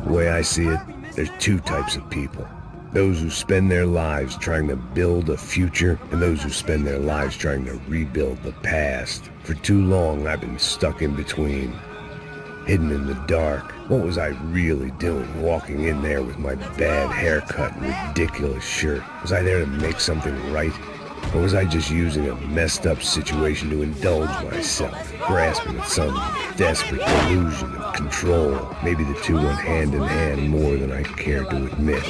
The way I see it, there's two types of people. Those who spend their lives trying to build a future, and those who spend their lives trying to rebuild the past. For too long, I've been stuck in between, hidden in the dark. What was I really doing, walking in there with my bad haircut and ridiculous shirt? Was I there to make something right? Or was I just using a messed up situation to indulge myself, grasping at some desperate delusion of control? Maybe the two went hand in hand more than I care to admit.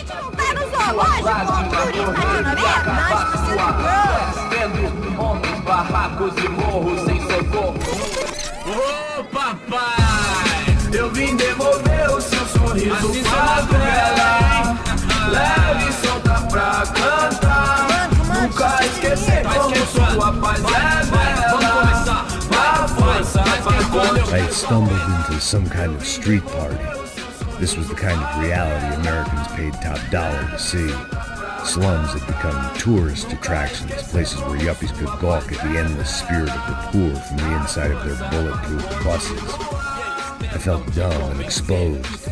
Ô papai, eu vim devolver o seu sorriso pra ela. Leve e solta pra cantar. Nunca esquecer como sua paz é bela. Vá força, I had stumbled into some kind of street party. This was the kind of reality Americans paid top dollar to see. Slums had become tourist attractions, places where yuppies could gawk at the endless spirit of the poor from the inside of their bulletproof buses. I felt dumb and exposed.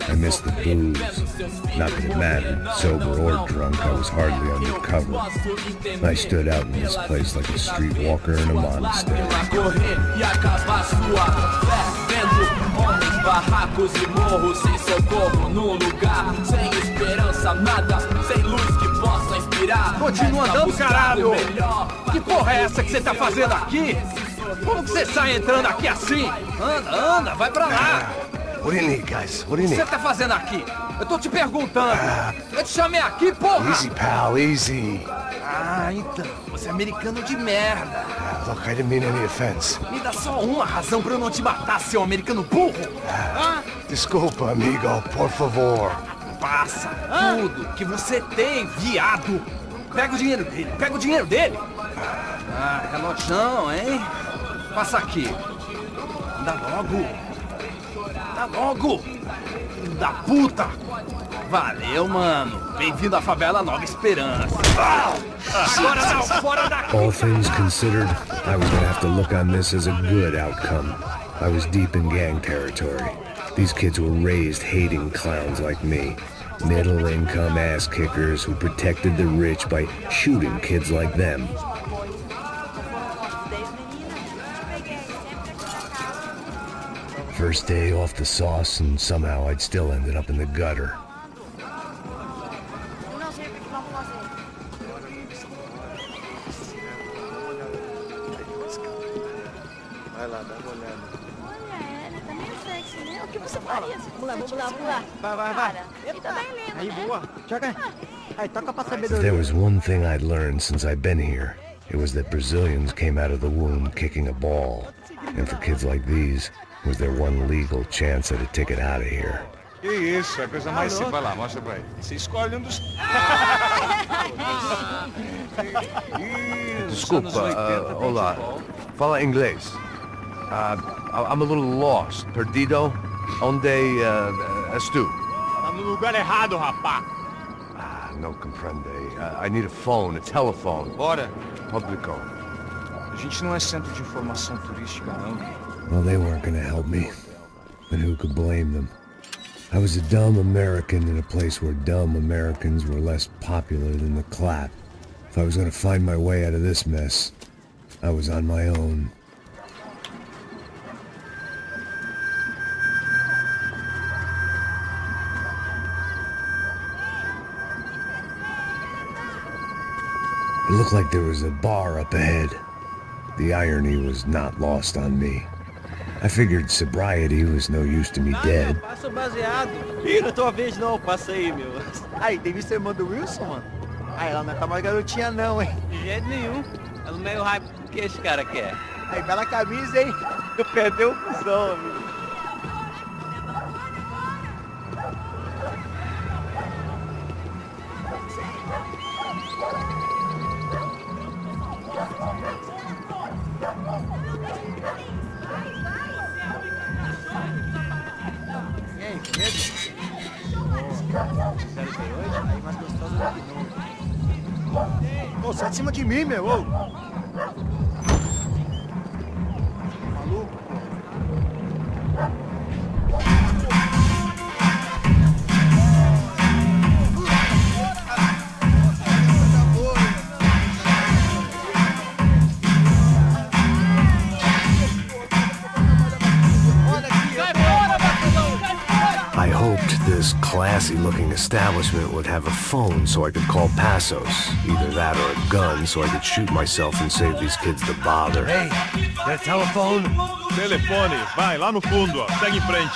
I missed the booze. Not that it mattered, sober or drunk, I was hardly undercover. I stood out in this place like a streetwalker in a monastery. barracos e morros sem socorro num lugar sem esperança, nada, sem luz que possa inspirar. Continua andando, caralho! Que porra é essa que você tá fazendo aqui? Como que você sai entrando aqui assim? Anda, vai pra lá! What do you need, guys? What do you O que need? você tá fazendo aqui? Eu tô te perguntando. Eu te chamei aqui, porra! Easy, pal, easy. Ah, então. Você é americano de merda. Look, I didn't mean any offense. Me dá só uma razão pra eu não te matar, seu americano burro. Desculpa, amigo, por favor. Passa tudo que você tem, viado. Pega o dinheiro dele, pega o dinheiro dele. Ah, relojão, hein? Passa aqui. Dá logo. Dá logo. Filho da puta. Valeu, mano. Bem-vindo à favela Nova Esperança. Agora não, fora daqui. All things considered, I was gonna have to look on this as a good outcome. I was deep in gang territory. These kids were raised hating clowns like me. Middle-income ass-kickers who protected the rich by shooting kids like them. First day off the sauce, and somehow I'd still ended up in the gutter. Vai lá, dá uma olhada. Olha, ela tá meio sexy, né? O que você faria? Vamos lá. Vai. E tá bem lindo, Aí, né? boa. Joga. Aí, toca pra sabedoria. There was one thing I'd learned since I'd been here. It was that Brazilians came out of the womb kicking a ball. And for kids like these, was their one legal chance at a ticket out of here. Que isso, é a coisa mais simples. Vai lá, mostra pra ele. Você escolhe um dos... Desculpa, olá. Fala inglês. I'm a little lost. Perdido? Onde és tu? Tá no lugar errado, rapá. No comprende. I need a phone, a telephone. Bora. Publico. A gente não é centro de informação turística, não. Well, they weren't gonna help me. And who could blame them? I was a dumb American in a place where dumb Americans were less popular than the clap. If I was gonna find my way out of this mess, I was on my own. It looked like there was a bar up ahead. The irony was not lost on me. I figured sobriety was no use to me dead. Passa baseado. Ih, não é tua vez não, passa aí, meu. Aí, tem visto a irmã do Wilson, mano? Aí, ela não tá mais garotinha não, hein? De jeito nenhum. É no meio hype que esse cara quer. Aí, bela camisa, hein? Tu perdeu o cuzão, amigo. E aí, medo? Aí, mais gostosa do que novo. Ô, sai de cima de mim, meu, ô! Maluco? this classy-looking establishment would have a phone so I could call Passos. Either that or a gun so I could shoot myself and save these kids the bother. Hey, got a telephone? Telefone, vai, lá no fundo, ó. Segue em frente.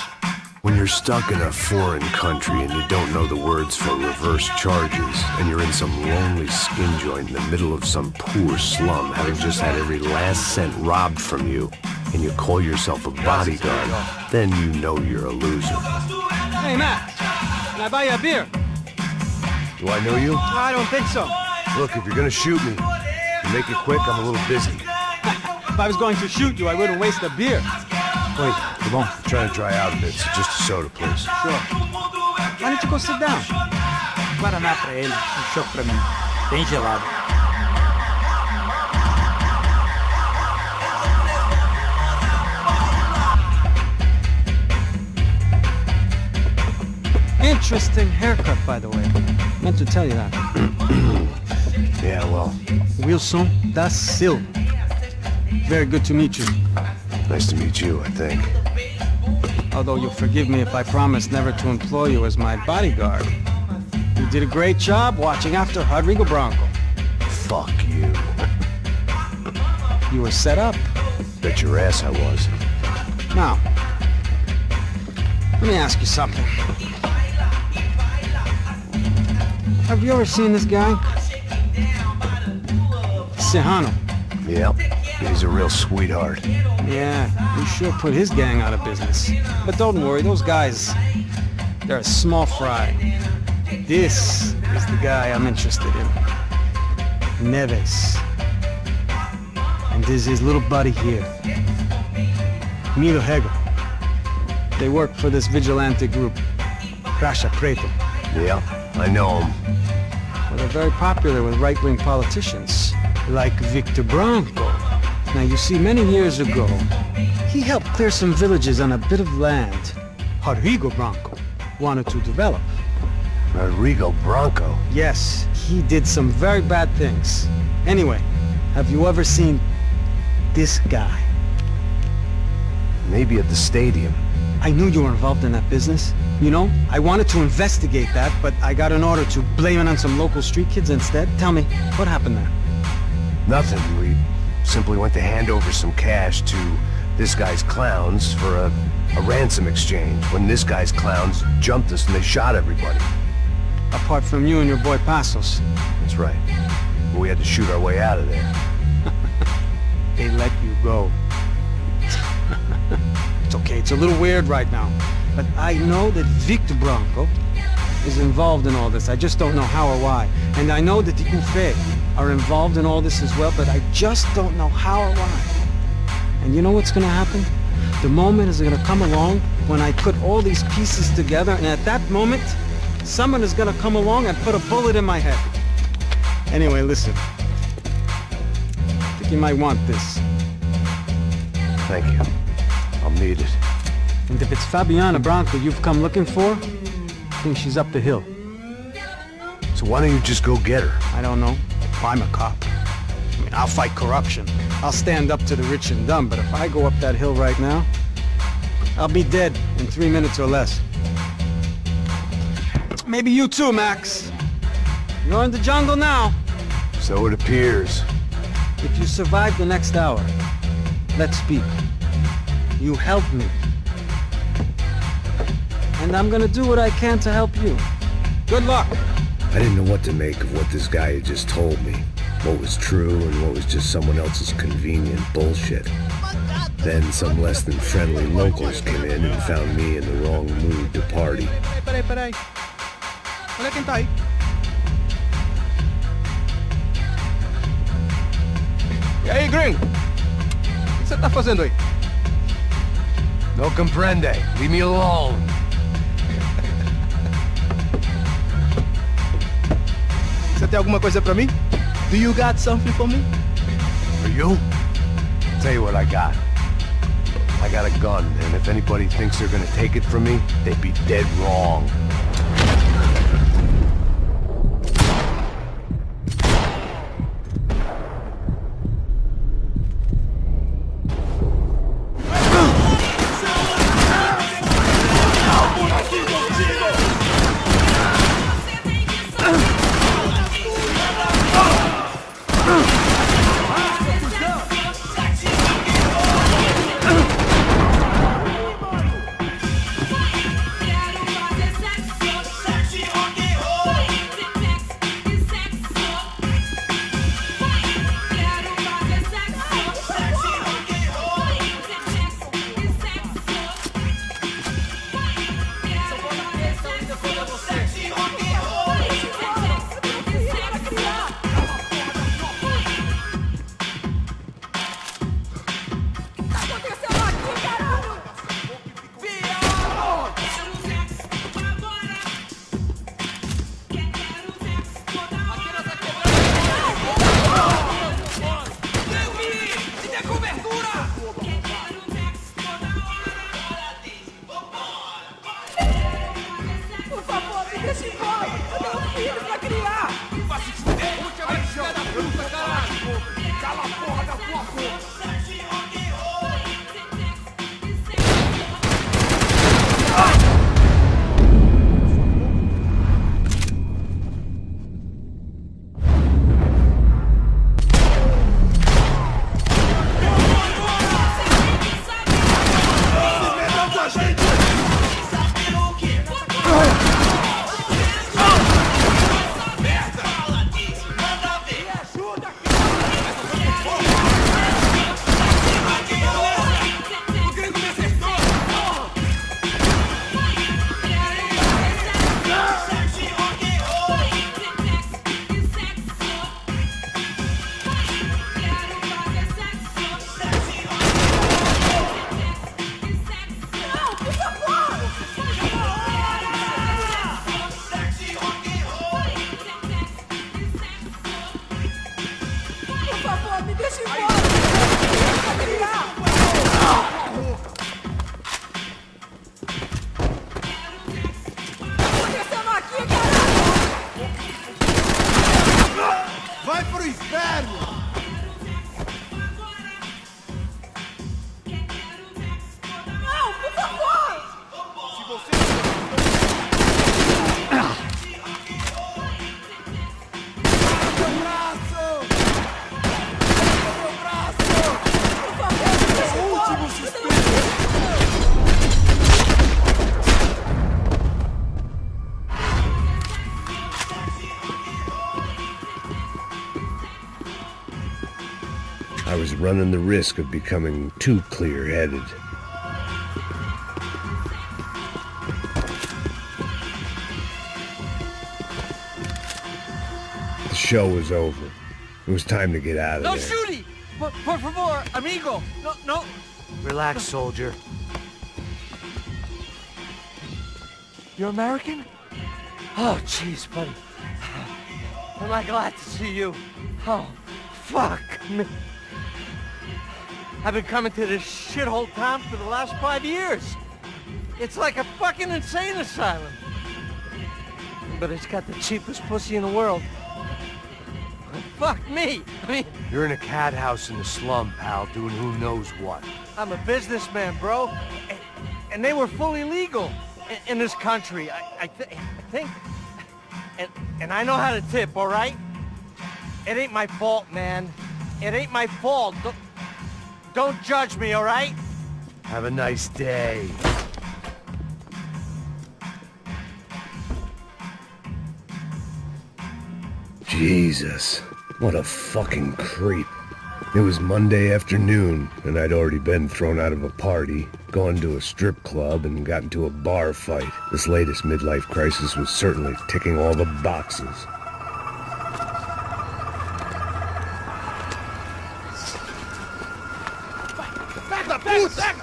When you're stuck in a foreign country and you don't know the words for reverse charges, and you're in some lonely skin joint in the middle of some poor slum, having just had every last cent robbed from you, and you call yourself a bodyguard, then you know you're a loser. Hey, Matt, can I buy you a beer? Do I know you? I don't think so. Look, if you're gonna shoot me, you make it quick, I'm a little busy. If I was going to shoot you, I wouldn't waste a beer. Wait, come on. I'm trying to dry out a bit, so just a soda, please. Sure. Why don't you go sit down? Guaraná pra ele, chopp pra mim. Bem gelado. Interesting haircut, by the way. Meant to tell you that. Yeah, well, Wilson da Silva. Very good to meet you. nice to meet you, I think. Although you'll forgive me if I promise never to employ you as my bodyguard. You did a great job watching after Rodrigo Bronco. Fuck you. You were set up. Bet your ass I was. Now, let me ask you something. Have you ever seen this guy? Serrano. Yep, he's a real sweetheart. Yeah, he sure put his gang out of business. But don't worry, those guys, they're a small fry. This is the guy I'm interested in. Neves. And this is his little buddy here. Milo Hegel. They work for this vigilante group, Caixa Preta. Yeah, I know him. Well, they're very popular with right-wing politicians, like Victor Bronco. Now, you see, many years ago, he helped clear some villages on a bit of land Rodrigo Bronco wanted to develop. Rodrigo Bronco? Yes, he did some very bad things. Anyway, have you ever seen this guy? Maybe at the stadium. I knew you were involved in that business. You know, I wanted to investigate that, but I got an order to blame it on some local street kids instead. Tell me, what happened there? Nothing. We simply went to hand over some cash to this guy's clowns for a ransom exchange when this guy's clowns jumped us and they shot everybody. Apart from you and your boy Passos. That's right. But we had to shoot our way out of there. They let you go. It's okay, it's a little weird right now. But I know that Victor Bronco is involved in all this. I just don't know how or why. And I know that the UFE are involved in all this as well, but I just don't know how or why. And you know what's gonna happen? The moment is gonna come along when I put all these pieces together, and at that moment, someone is gonna come along and put a bullet in my head. Anyway, listen. I think you might want this. Thank you. I'll need it. And if it's Fabiana Bronco you've come looking for, I think she's up the hill. So why don't you just go get her? I don't know. I'm a cop. I mean, I'll fight corruption. I'll stand up to the rich and dumb, but if I go up that hill right now, I'll be dead in 3 minutes or less. Maybe you too, Max. You're in the jungle now. So it appears. If you survive the next hour, let's speak. You help me. And I'm gonna do what I can to help you. Good luck. I didn't know what to make of what this guy had just told me. What was true and what was just someone else's convenient bullshit. Then some less than friendly locals came in and found me in the wrong mood to party. Peraí. Olha quem tá aí. E aí, gringo? O que você tá fazendo aí? No comprende. Leave me alone. Você tem alguma coisa pra mim? Do you got something for me? For you? Tell you what I got. I got a gun, and if anybody thinks they're gonna take it from me, they'd be dead wrong. running the risk of becoming too clear-headed. The show was over. It was time to get out of there. No shooting! Por favor, amigo! No. Relax, soldier. You're American? Oh, jeez, buddy. Am I glad to see you? Oh, fuck me. I've been coming to this shithole town for the last 5 years. It's like a fucking insane asylum. But it's got the cheapest pussy in the world. Fuck me. I mean, You're in a cat house in the slum, pal, doing who knows what. I'm a businessman, bro. And they were fully legal in this country. I think. And I know how to tip, all right? It ain't my fault, man. It ain't my fault. Don't judge me, all right? Have a nice day. Jesus, what a fucking creep. It was Monday afternoon, and I'd already been thrown out of a party, gone to a strip club, and got into a bar fight. This latest midlife crisis was certainly ticking all the boxes. Back up, puta!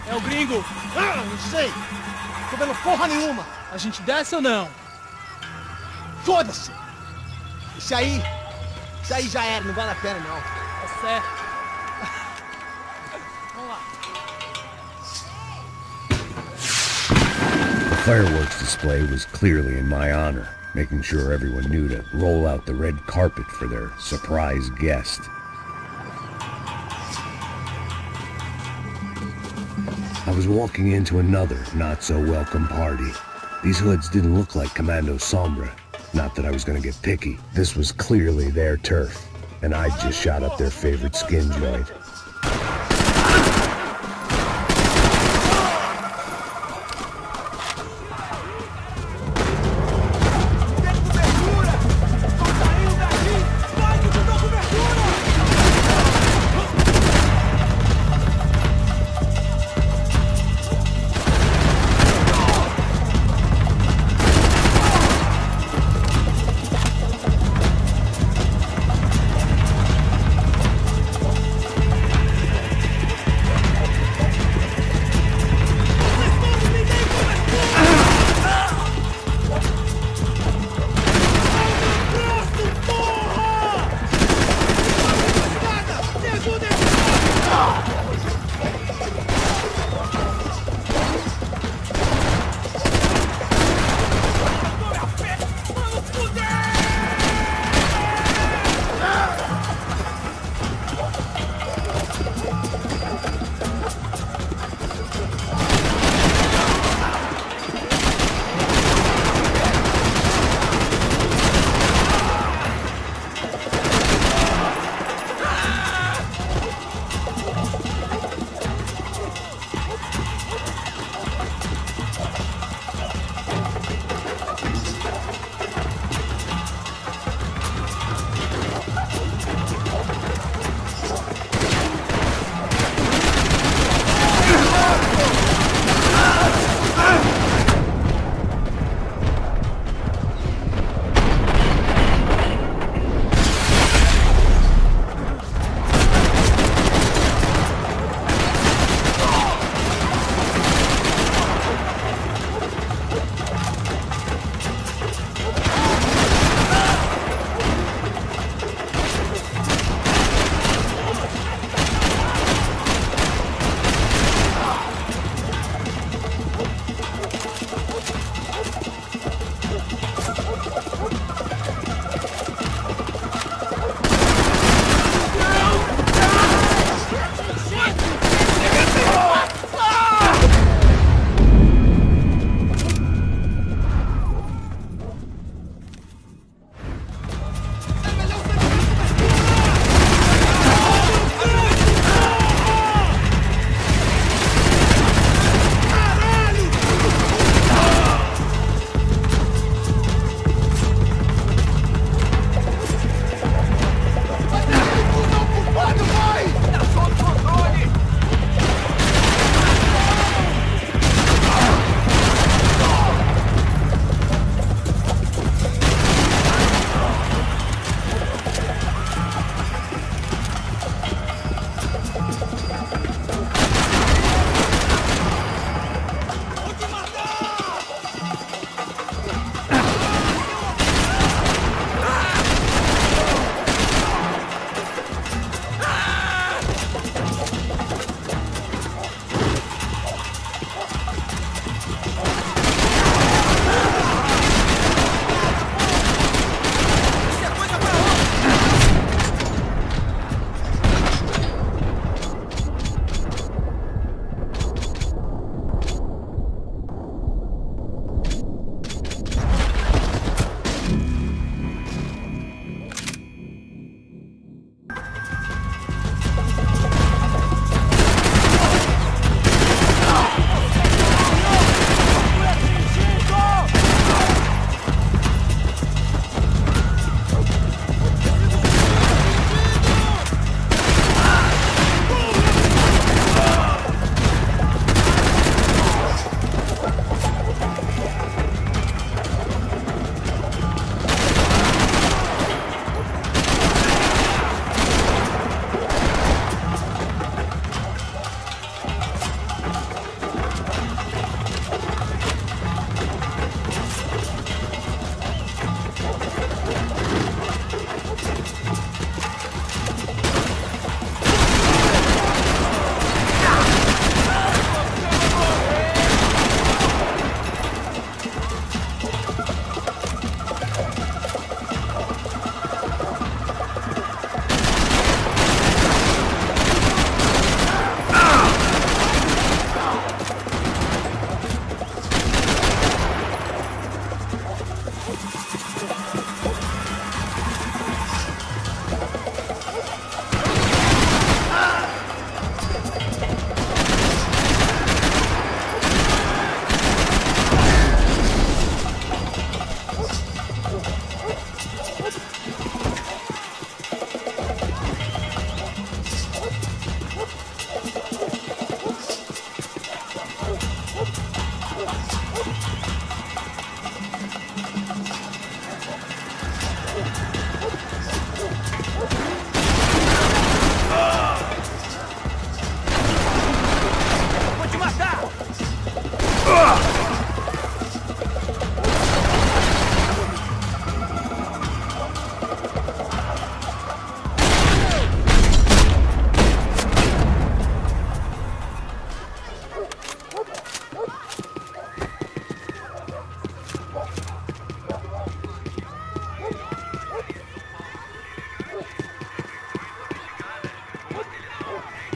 É o gringo. Ah, não sei. Tô vendo porra nenhuma. A gente desce ou não? Foda-se. Isso aí já era, não vale a pena não. Tá certo. Vamos lá. The fireworks display was clearly in my honor, making sure everyone knew to roll out the red carpet for their surprise guest. I was walking into another not-so-welcome party. These hoods didn't look like Commando Sombra. Not that I was gonna get picky. This was clearly their turf, and I just shot up their favorite skin joint.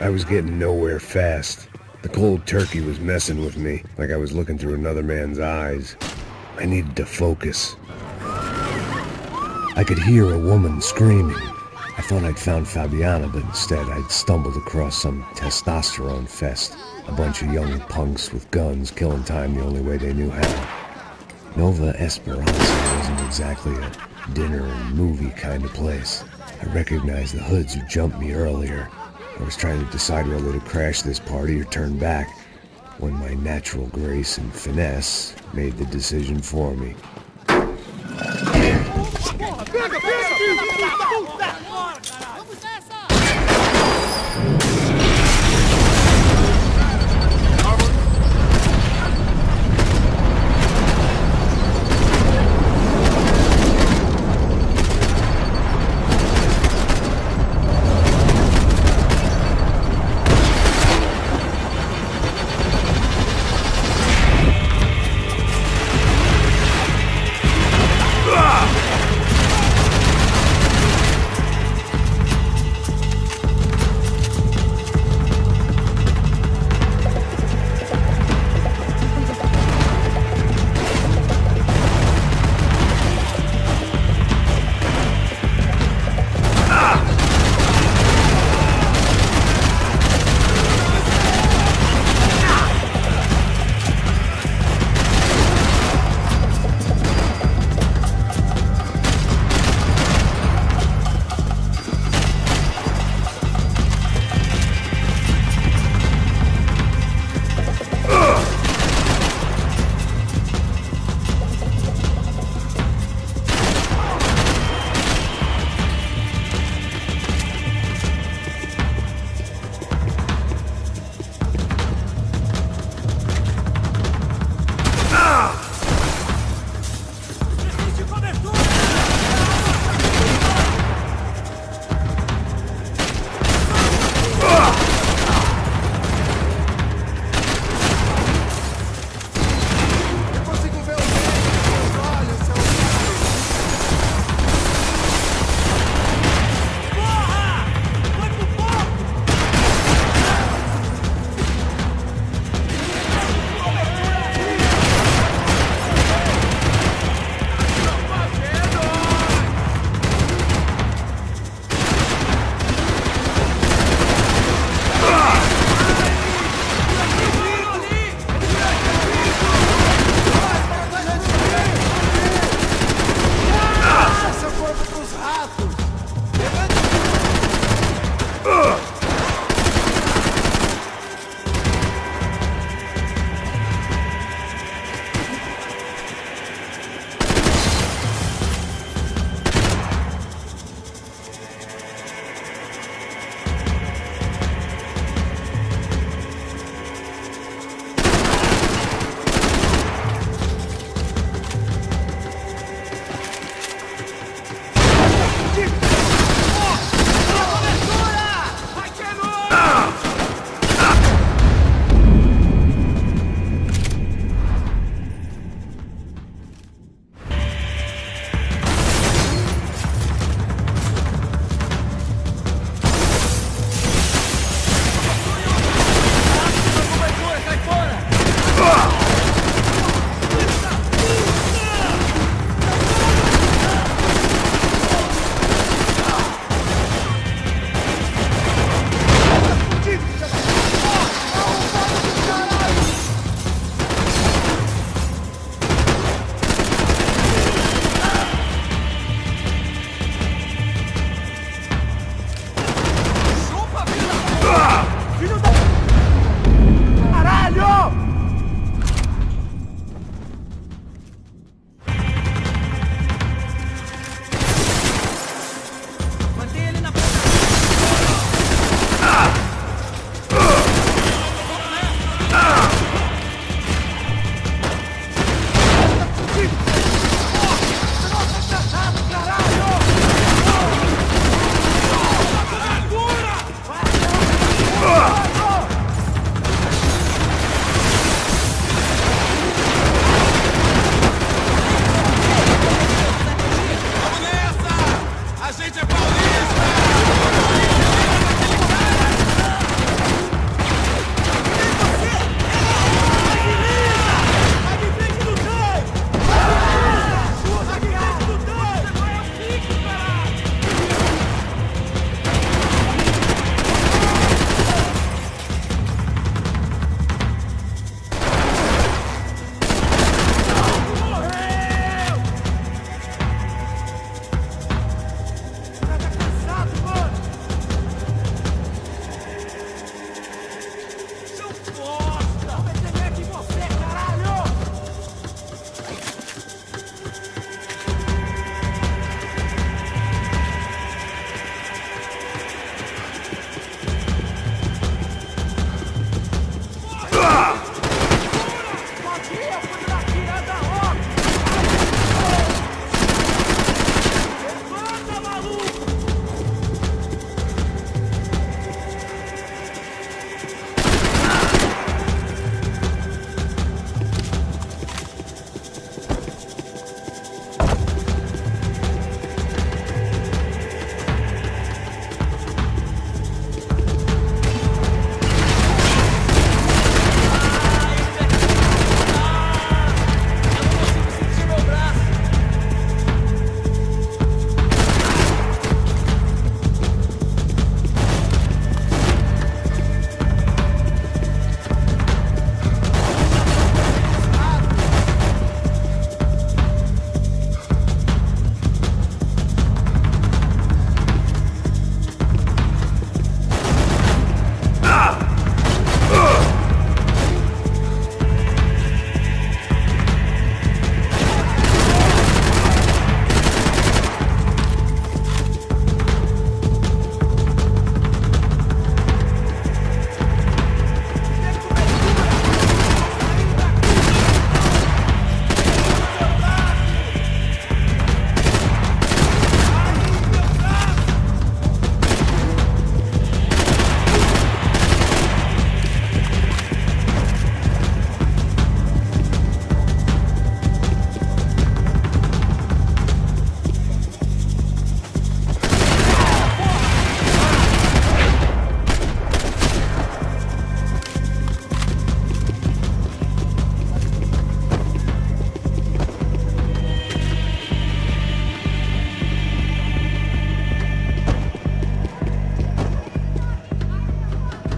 I was getting nowhere fast. The cold turkey was messing with me, like I was looking through another man's eyes. I needed to focus. I could hear a woman screaming. I thought I'd found Fabiana, but instead I'd stumbled across some testosterone fest. A bunch of young punks with guns killing time the only way they knew how. Nova Esperanza wasn't exactly a dinner and movie kind of place. I recognized the hoods who jumped me earlier. I was trying to decide whether to crash this party or turn back, when my natural grace and finesse made the decision for me.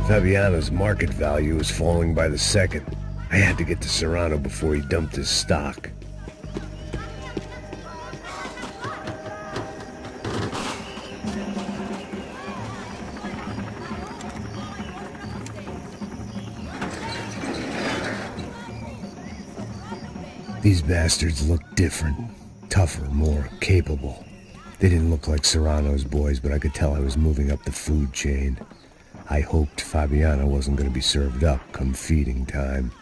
Fabiano's market value was falling by the second. I had to get to Serrano before he dumped his stock. These bastards looked different, tougher, more capable. They didn't look like Serrano's boys, but I could tell I was moving up the food chain. I hoped Fabiano wasn't going to be served up come feeding time.